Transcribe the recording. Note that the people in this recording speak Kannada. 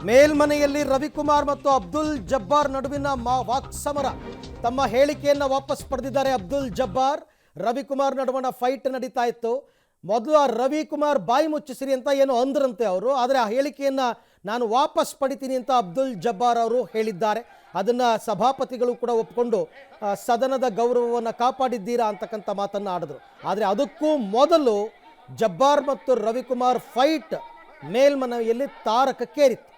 ಮೇಲ್ಮನೆಯಲ್ಲಿ ರವಿಕುಮಾರ್ ಮತ್ತು ಅಬ್ದುಲ್ ಜಬ್ಬಾರ್ ನಡುವಿನ ವಾಕ್ಸಮರ. ತಮ್ಮ ಹೇಳಿಕೆಯನ್ನು ವಾಪಸ್ ಪಡೆದಿದ್ದಾರೆ ಅಬ್ದುಲ್ ಜಬ್ಬಾರ್. ರವಿಕುಮಾರ್ ನಡುವಣ ಫೈಟ್ ನಡೀತಾ ಇತ್ತು. ಮೊದಲು ಆ ರವಿಕುಮಾರ್ ಬಾಯಿ ಮುಚ್ಚಿಸಿರಿ ಅಂತ ಏನು ಅಂದ್ರಂತೆ ಅವರು. ಆದರೆ ಆ ಹೇಳಿಕೆಯನ್ನು ನಾನು ವಾಪಸ್ ಪಡಿತೀನಿ ಅಂತ ಅಬ್ದುಲ್ ಜಬ್ಬಾರ್ ಅವರು ಹೇಳಿದ್ದಾರೆ. ಅದನ್ನು ಸಭಾಪತಿಗಳು ಕೂಡ ಒಪ್ಪಿಕೊಂಡು ಸದನದ ಗೌರವವನ್ನು ಕಾಪಾಡಿದ್ದೀರಾ ಅಂತಕ್ಕಂಥ ಮಾತನ್ನು ಆಡಿದ್ರು. ಆದರೆ ಅದಕ್ಕೂ ಮೊದಲು ಜಬ್ಬಾರ್ ಮತ್ತು ರವಿಕುಮಾರ್ ಫೈಟ್ ಮೇಲ್ಮನೆಯಲ್ಲಿ ತಾರಕಕ್ಕೇರಿತ್ತು.